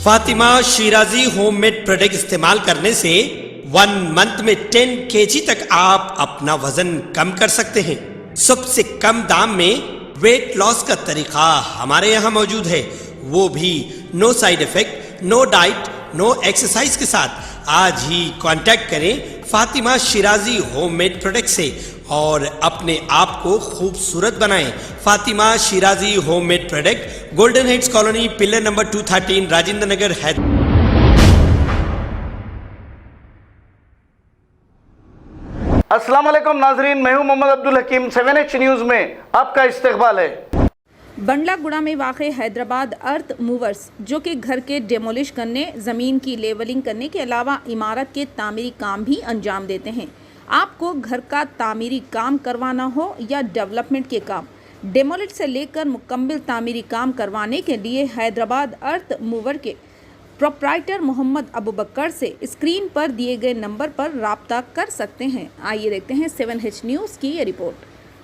Fatima Shirazi homemade product इस्तेमाल करने से 1 मंथ में 10 kg तक आप अपना वजन कम कर सकते हैं। सबसे कम दाम में वेट लॉस का तरीका हमारे यहाँ मौजूद है, वो भी no side effect, no diet, no exercise के साथ। आज ही कांटेक्ट करें फातिमा शिराजी होममेड प्रोडक्ट से और अपने आप को खूबसूरत बनाएं। Fatima Shirazi homemade product, golden heads colony, pillar number 213, Rajendra Nagar, Hyderabad. अस्सलाम वालेकुम नाजरीन, मैं हूं मोहम्मद अब्दुल हकीम। 7H न्यूज़ में आपका इस्तकबाल है। बंडलागुड़ा में वाक़ हैदराबाद अर्थ मूवर्स, जो कि घर के डेमोलिश करने, ज़मीन की लेवलिंग करने के अलावा इमारत के तामीरी काम भी अंजाम देते हैं। आपको घर का तामीरी काम करवाना हो या डेवलपमेंट के काम, डेमोलिश से लेकर मुकम्मल तामीरी काम करवाने के लिए हैदराबाद अर्थ मूवर के प्रोप्राइटर मोहम्मद अबू बकर से स्क्रीन पर दिए गए नंबर पर राब्ता कर सकते हैं। आइए देखते हैं 7H न्यूज़ की ये रिपोर्ट।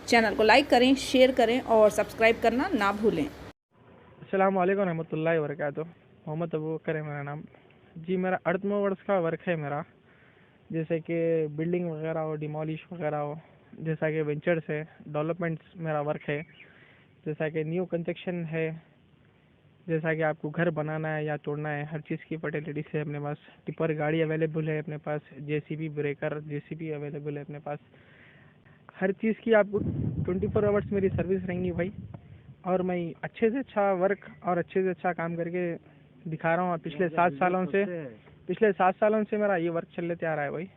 चैनल को लाइक करें, शेयर करें और सब्सक्राइब करना ना भूलें। अस्सलाम वालेकुम रहमतुल्लाहि व बरकातुहू। मोहम्मद अबू बकर है मेरा नाम जी। मेरा अर्थ मूवर्स का वर्क है मेरा, जैसे कि बिल्डिंग वगैरह हो, डिमोलिश वगैरह हो, जैसा कि वेंचर्स है, डेवलपमेंट्स मेरा वर्क है, जैसा कि न्यू कंस्ट्रक्शन है, जैसा कि आपको घर बनाना है या तोड़ना है, हर चीज़ की फर्टिलिटीज है अपने पास। टिपर गाड़ी अवेलेबल है अपने पास, JCB ब्रेकर JCB अवेलेबल है अपने पास। हर चीज़ की आपको 24 आवर्स मेरी सर्विस रहेंगी भाई। और मैं अच्छे से अच्छा वर्क और अच्छे से अच्छा काम करके दिखा रहा हूँ। पिछले 7 सालों से मेरा ये वर्क चलते आ रहा है भाई।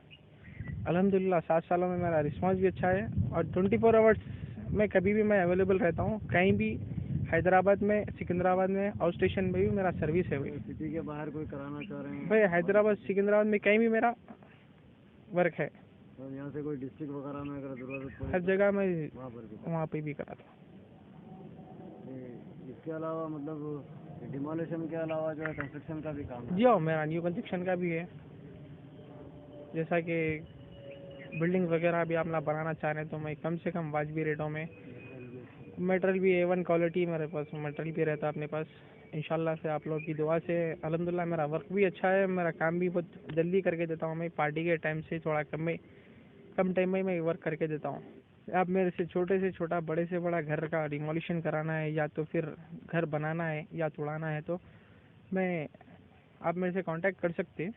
अल्हम्दुलिल्लाह 7 सालों में मेरा रिस्पॉन्स भी अच्छा है और 24 आवर्स में कभी भी मैं अवेलेबल रहता हूँ। कहीं भी हैदराबाद में, सिकंदराबाद में, आउट स्टेशन में भी मेरा सर्विस है भाई। सिटी के बाहर कोई कराना चाह रहे हैं भाई हैदराबाद, सिकंदराबाद में कहीं भी मेरा वर्क है। तो यहाँ से कोई डिस्ट्रिक्ट वगैरह में अगर जरूरत पड़े हर जगह मैं वहाँ पे भी कराता हूँ। इसके अलावा मतलब डिमोलिशन के अलावा जो है कंस्ट्रक्शन का भी काम है? जी हाँ, मेरा न्यू कंस्ट्रक्शन का भी है। जैसा कि बिल्डिंग वगैरह भी आप ना बनाना चाह रहे हैं तो मैं कम से कम वाजबी रेटों में, मटेरियल भी A1 क्वालिटी मेरे पास मटेरियल भी रहता है अपने पास। इंशाल्लाह से आप लोगों की दुआ से अल्हम्दुलिल्लाह मेरा वर्क भी अच्छा है, मेरा काम भी बहुत जल्दी करके देता हूँ। मैं पार्टी के टाइम से थोड़ा कम टाइम में मैं वर्क करके देता हूँ। आप मेरे से छोटा, बड़े से बड़ा घर का डिमोलिशन कराना है या तो फिर घर बनाना है या तोड़ाना है तो आप मेरे से कांटेक्ट कर सकते हैं।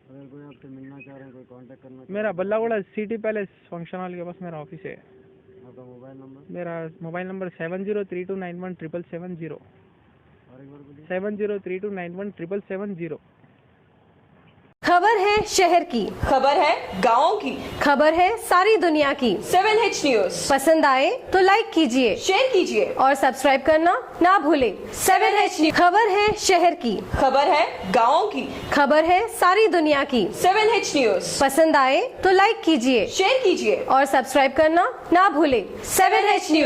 अगर कोई आपसे मिलना चाह रहे हैं, कोई कांटेक्ट करना, मेरा Ballaguda city palace function hall के पास मेरा ऑफिस है। आपका मोबाइल नंबर? मेरा मोबाइल नंबर 7032917770। और एक बार बोलिए। 7032917770। खबर है शहर की, खबर है गाँव की, खबर है सारी दुनिया की। 7H न्यूज़ पसंद आए तो लाइक कीजिए, शेयर कीजिए और सब्सक्राइब करना ना भूलें। 7H न्यूज़, खबर है शहर की, खबर है गाँव की, खबर है सारी दुनिया की। 7H न्यूज़, पसंद आए तो लाइक कीजिए, शेयर कीजिए और सब्सक्राइब करना ना भूलें। 7H news.